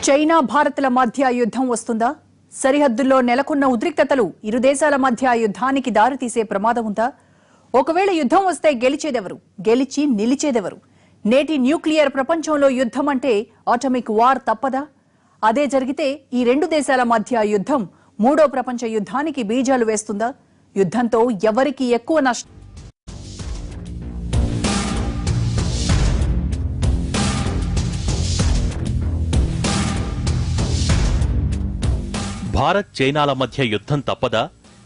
China భారత్ల మధ్య యుద్ధం వస్తుందా? సరిహద్దుల్లో నెలకొన్న ఉద్రిక్తతలు ఇరు దేశాల మధ్య యుద్ధానికి దారితీసే ప్రమాదం ఉందా? ఒకవేళ యుద్ధం వస్తే గెలిచేదెవరు? గెలిచి నిలిచేదెవరు? నేటి న్యూక్లియర్ ప్రపంచంలో యుద్ధం అంటే ఆటమిక్ వార్ తప్పదా? అదే జరిగితే ఈ రెండు దేశాల మధ్య యుద్ధం మూడో ప్రపంచ యుద్ధానికి బీజాలు వేస్తుందా? యుద్ధంతో ఎవరికి ఎక్కువ నష్టం? భారత్ చైనాల మధ్య యుద్ధం తప్పదా?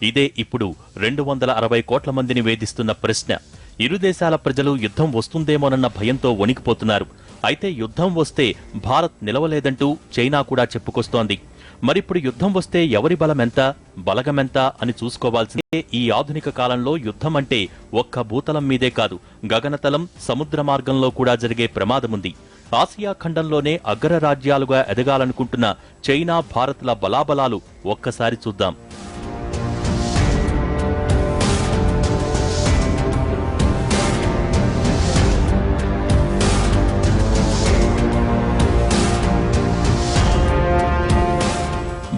ఇదే ఇప్పుడు 260 కోట్ల మందిని వేధిస్తున్న ప్రశ్న. ఇరు దేశాల ప్రజలు యుద్ధం వస్తుందేమోనన్న భయంతో వణికిపోతున్నారు. అయితే యుద్ధం వస్తే భారత్ నిలవలేదంటూ చైనా కూడా చెప్పుకొస్తోంది. మరిప్పుడు యుద్ధం వస్తే ఎవరి బలమెంత, బలగమెంత అని చూసుకోవాల్సిందే. ఈ ఆధునిక కాలంలో యుద్ధం అంటే ఒక్క భూతలం మీదే కాదు, గగనతలం, సముద్ర మార్గంలో కూడా జరిగే ప్రమాదముంది. ఆసియా ఖండంలోనే అగ్రరాజ్యాలుగా ఎదగాలనుకుంటున్న చైనా, భారత్ల బలాబలాలు ఒక్కసారి చూద్దాం.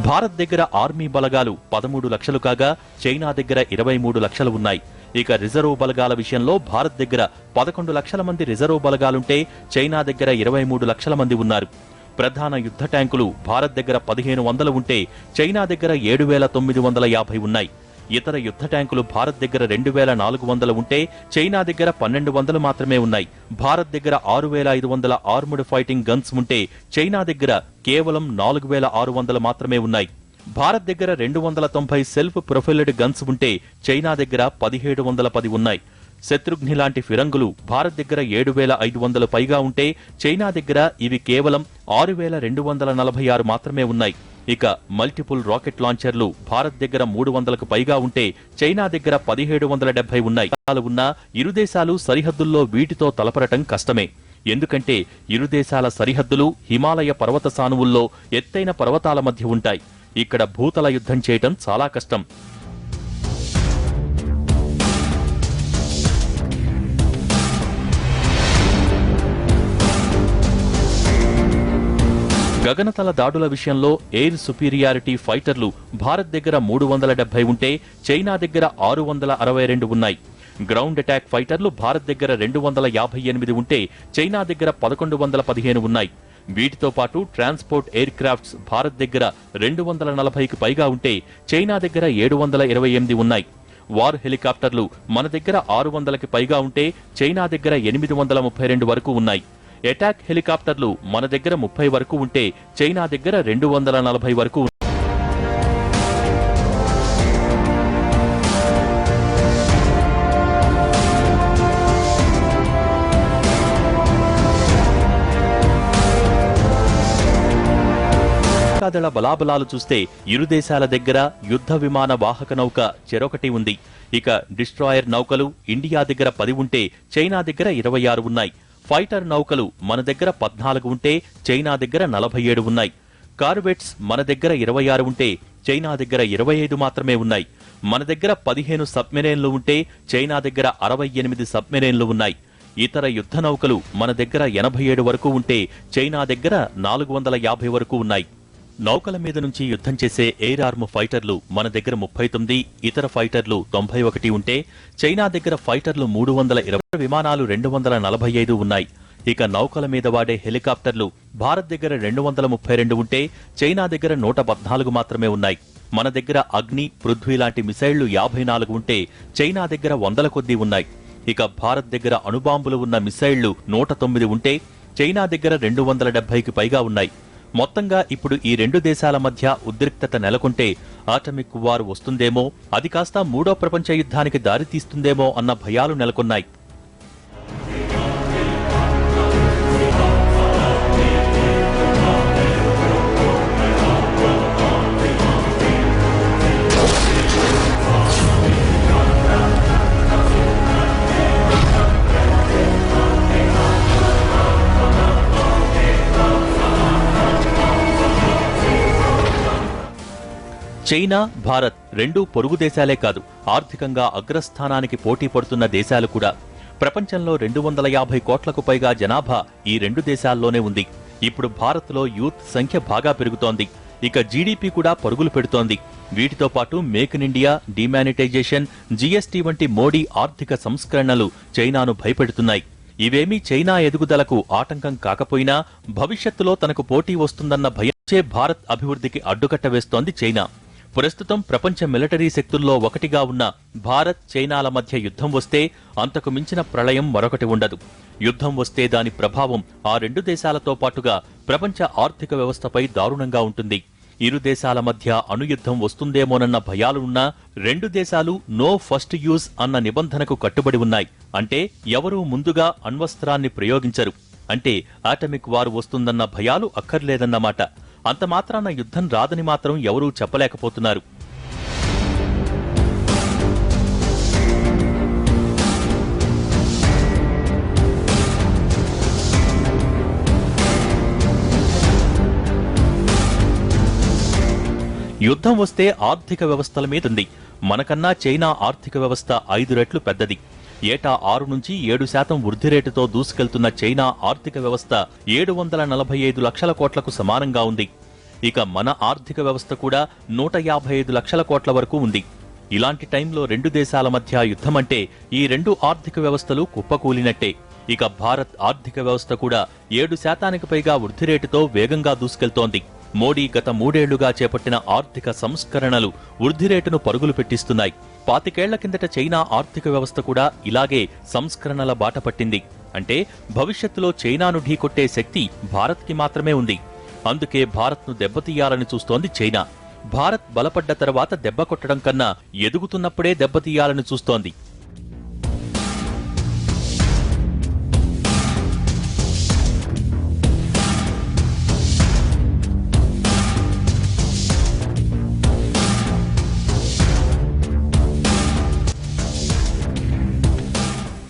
భారత్ దగ్గర ఆర్మీ బలగాలు 13 లక్షలు కాగా చైనా దగ్గర 23 లక్షలు ఉన్నాయి. ఇక రిజర్వ్ బలగాల విషయంలో భారత్ దగ్గర 11 లక్షల మంది రిజర్వ్ బలగాలుంటే చైనా దగ్గర 23 లక్షల మంది ఉన్నారు. ప్రధాన యుద్ధ ట్యాంకులు భారత్ దగ్గర 1500 ఉంటే చైనా దగ్గర 7950 ఉన్నాయి. ఇతర యుద్ధ ట్యాంకులు భారత్ దగ్గర 2400 ఉంటే చైనా దగ్గర 1200 మాత్రమే ఉన్నాయి. భారత్ దగ్గర 6500 ఆర్మ్డ్ ఫైటింగ్ గన్స్ ఉంటే చైనా దగ్గర కేవలం 4600 మాత్రమే ఉన్నాయి. భారత్ దగ్గర 290 సెల్ఫ్ ప్రొఫైల్డ్ గన్స్ ఉంటే చైనా దగ్గర 1710 ఉన్నాయి. శత్రుఘ్ని లాంటి ఫిరంగులు భారత్ దగ్గర 7500 పైగా ఉంటే చైనా దగ్గర ఇవి కేవలం 6246 మాత్రమే ఉన్నాయి. ఇక మల్టిపుల్ రాకెట్ లాంచర్లు భారత్ దగ్గర 300కు పైగా ఉంటే చైనా దగ్గర 1770 ఉన్నాయి. ఉన్నా ఇరు దేశాలు సరిహద్దుల్లో వీటితో తలపడటం కష్టమే. ఎందుకంటే ఇరు దేశాల సరిహద్దులు హిమాలయ పర్వత సానువుల్లో ఎత్తైన పర్వతాల మధ్య ఉంటాయి. ఇక్కడ భూతల యుద్ధం చేయటం చాలా కష్టం. గగనతల దాడుల విషయంలో ఎయిర్ సుపీరియారిటీ ఫైటర్లు భారత్ దగ్గర 370 ఉంటే చైనా దగ్గర 662 ఉన్నాయి. గ్రౌండ్ అటాక్ ఫైటర్లు భారత్ దగ్గర 258 ఉంటే చైనా దగ్గర 1115 ఉన్నాయి. వీటితో పాటు ట్రాన్స్పోర్ట్ ఎయిర్ క్రాఫ్ట్స్ భారత్ దగ్గర 240కి పైగా ఉంటే చైనా దగ్గర 728 ఉన్నాయి. వార్ హెలికాప్టర్లు మన దగ్గర 600కి పైగా ఉంటే చైనా దగ్గర 832 వరకు ఉన్నాయి. అటాక్ హెలికాప్టర్లు మన దగ్గర 30 వరకు ఉంటే చైనా దగ్గర 240 వరకు. దళ బలాబలాలు చూస్తే ఇరు దేశాల దగ్గర యుద్ధ విమాన వాహక నౌక చెరొకటి ఉంది. ఇక డిస్ట్రాయర్ నౌకలు ఇండియా దగ్గర 10 ఉంటే చైనా దగ్గర 26 ఉన్నాయి. ఫైటర్ నౌకలు మన దగ్గర 14 ఉంటే చైనా దగ్గర 47 ఉన్నాయి. కార్వెట్స్ మన దగ్గర 26 ఉంటే చైనా దగ్గర 25 మాత్రమే ఉన్నాయి. మన దగ్గర 15 సబ్మెరైన్లు ఉంటే చైనా దగ్గర 68 సబ్మెరైన్లు ఉన్నాయి. ఇతర యుద్ధ నౌకలు మన దగ్గర 87 వరకు ఉంటే చైనా దగ్గర 450 వరకు ఉన్నాయి. నౌకల మీద నుంచి యుద్ధం చేసే ఎయిర్ ఆర్మ్ ఫైటర్లు మన దగ్గర 39, ఇతర ఫైటర్లు 91 ఉంటే చైనా దగ్గర ఫైటర్లు 320, విమానాలు 245 ఉన్నాయి. ఇక నౌకల మీద వాడే హెలికాప్టర్లు భారత్ దగ్గర 232 ఉంటే చైనా దగ్గర 114 మాత్రమే ఉన్నాయి. మన దగ్గర అగ్ని, పృథ్వీ లాంటి మిసైళ్లు 54 ఉంటే చైనా దగ్గర 100 కొద్దీ ఉన్నాయి. ఇక భారత్ దగ్గర అణుబాంబులు ఉన్న మిసైళ్లు 109 ఉంటే చైనా దగ్గర 270కి పైగా ఉన్నాయి. మొత్తంగా ఇప్పుడు ఈ రెండు దేశాల మధ్య ఉద్రిక్తత నెలకొంటే ఆటమిక్ వార్ వస్తుందేమో, అది కాస్త మూడో ప్రపంచ యుద్ధానికి దారితీస్తుందేమో అన్న భయాలు నెలకొన్నాయి. చైనా, భారత్ రెండూ పొరుగు దేశాలే కాదు, ఆర్థికంగా అగ్రస్థానానికి పోటీ పడుతున్న దేశాలు కూడా. ప్రపంచంలో 250 కోట్లకు పైగా జనాభా ఈ రెండు దేశాల్లోనే ఉంది. ఇప్పుడు భారత్లో యూత్ సంఖ్య బాగా పెరుగుతోంది. ఇక జీడీపీ కూడా పరుగులు పెడుతోంది. వీటితో పాటు make in India, demonetization, GST వంటి మోడీ ఆర్థిక సంస్కరణలు చైనాను భయపెడుతున్నాయి. ఇవేమీ చైనా ఎదుగుదలకు ఆటంకం కాకపోయినా భవిష్యత్తులో తనకు పోటీ వస్తుందన్న భయంచే భారత్ అభివృద్ధికి అడ్డుకట్ట వేస్తోంది చైనా. ప్రస్తుతం ప్రపంచ మిలిటరీ శక్తుల్లో ఒకటిగా ఉన్న భారత్, చైనాల మధ్య యుద్ధం వస్తే అంతకు మించిన ప్రళయం మరొకటి ఉండదు. యుద్ధం వస్తే దాని ప్రభావం ఆ రెండు దేశాలతో పాటుగా ప్రపంచ ఆర్థిక వ్యవస్థపై దారుణంగా ఉంటుంది. ఇరు దేశాల మధ్య అణుయుద్ధం వస్తుందేమోనన్న భయాలున్నా రెండు దేశాలు నో ఫస్ట్ యూజ్ అన్న నిబంధనకు కట్టుబడి ఉన్నాయి. అంటే ఎవరూ ముందుగా అణ్వస్త్రాన్ని ప్రయోగించరు. అంటే ఆటమిక్ వార్ వస్తుందన్న భయాలు అక్కర్లేదన్నమాట. అంత మాత్రాన యుద్ధం రాదని మాత్రం ఎవరూ చెప్పలేకపోతున్నారు. యుద్ధం వస్తే ఆర్థిక వ్యవస్థల మీదుంది. మనకన్నా చైనా ఆర్థిక వ్యవస్థ 5 రెట్లు పెద్దది. ఏటా 6 నుంచి 7% వృద్ధి రేటుతో దూసుకెళ్తున్న చైనా ఆర్థిక వ్యవస్థ 745 లక్షల కోట్లకు సమానంగా ఉంది. ఇక మన ఆర్థిక వ్యవస్థ కూడా 155 లక్షల కోట్ల వరకు ఉంది. ఇలాంటి టైంలో రెండు దేశాల మధ్య యుద్ధమంటే ఈ రెండు ఆర్థిక వ్యవస్థలు కుప్పకూలినట్టే. ఇక భారత్ ఆర్థిక వ్యవస్థ కూడా 7% పైగా వృద్ధి రేటుతో వేగంగా దూసుకెళ్తోంది. మోడీ గత 3 ఏళ్లుగా చేపట్టిన ఆర్థిక సంస్కరణలు వృద్ధి రేటును పరుగులు పెట్టిస్తున్నాయి. 25 ఏళ్ల కిందట చైనా ఆర్థిక వ్యవస్థ కూడా ఇలాగే సంస్కరణల బాట పట్టింది. అంటే భవిష్యత్తులో చైనాను ఢీకొట్టే శక్తి భారత్కి మాత్రమే ఉంది. అందుకే భారత్ను దెబ్బతీయాలని చూస్తోంది చైనా. భారత్ బలపడ్డ తర్వాత దెబ్బ కొట్టడం కన్నా ఎదుగుతున్నప్పుడే దెబ్బతీయాలని చూస్తోంది.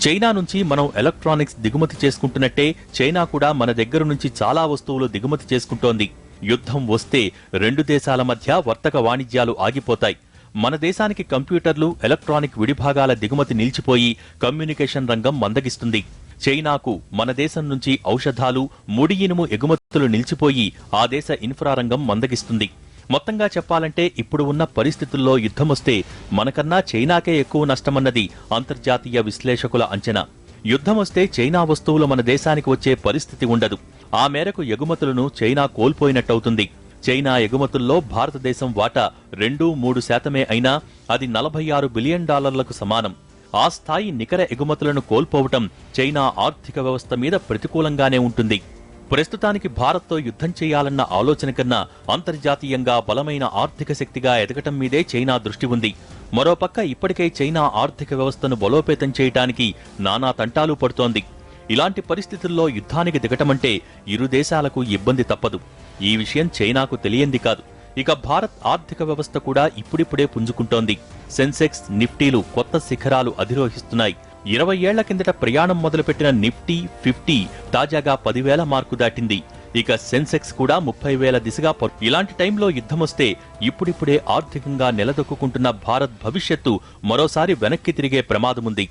చైనా నుంచి మనం ఎలక్ట్రానిక్స్ దిగుమతి చేసుకుంటున్నట్టే చైనా కూడా మన దగ్గర నుంచి చాలా వస్తువులు దిగుమతి చేసుకుంటోంది. యుద్ధం వస్తే రెండు దేశాల మధ్య వర్తక వాణిజ్యాలు ఆగిపోతాయి. మన దేశానికి కంప్యూటర్లు, ఎలక్ట్రానిక్ విడిభాగాల దిగుమతి నిలిచిపోయి కమ్యూనికేషన్ రంగం మందగిస్తుంది. చైనాకు మన దేశం నుంచి ఔషధాలు, ముడి ఇనుము ఎగుమతులు నిలిచిపోయి ఆ దేశ ఇన్ఫ్రా రంగం మందగిస్తుంది. మొత్తంగా చెప్పాలంటే ఇప్పుడు ఉన్న పరిస్థితుల్లో యుద్ధమొస్తే మనకన్నా చైనాకే ఎక్కువ నష్టమన్నది అంతర్జాతీయ విశ్లేషకుల అంచనా. యుద్ధమొస్తే చైనా వస్తువులు మన దేశానికి వచ్చే పరిస్థితి ఉండదు. ఆ మేరకు ఎగుమతులను చైనా కోల్పోయినట్టవుతుంది. చైనా ఎగుమతుల్లో భారతదేశం వాటా 2-3% అయినా అది $46 బిలియన్ సమానం. ఆ స్థాయి నికర ఎగుమతులను కోల్పోవటం చైనా ఆర్థిక వ్యవస్థ మీద ప్రతికూలంగానే ఉంటుంది. ప్రస్తుతానికి భారత్తో యుద్ధం చేయాలన్న ఆలోచన కన్నా అంతర్జాతీయంగా బలమైన ఆర్థిక శక్తిగా ఎదగటం మీదే చైనా దృష్టి ఉంది. మరోపక్క ఇప్పటికే చైనా ఆర్థిక వ్యవస్థను బలోపేతం చేయటానికి నానా తంటాలు పడుతోంది. ఇలాంటి పరిస్థితుల్లో యుద్ధానికి దిగటమంటే ఇరు దేశాలకు ఇబ్బంది తప్పదు. ఈ విషయం చైనాకు తెలియంది కాదు. ఇక భారత్ ఆర్థిక వ్యవస్థ కూడా ఇప్పుడిప్పుడే పుంజుకుంటోంది. సెన్సెక్స్, నిఫ్టీలు కొత్త శిఖరాలు అధిరోహిస్తున్నాయి. 20 ఏళ్ల కిందట ప్రయాణం మొదలుపెట్టిన నిఫ్టీ 50 తాజాగా 10,000 మార్కు దాటింది. ఇక సెన్సెక్స్ కూడా 30,000 దిశగా ఇలాంటి టైంలో యుద్ధమొస్తే ఇప్పుడిప్పుడే ఆర్థికంగా నిలదొక్కుంటున్న భారత్ భవిష్యత్తు మరోసారి వెనక్కి తిరిగే ప్రమాదముంది.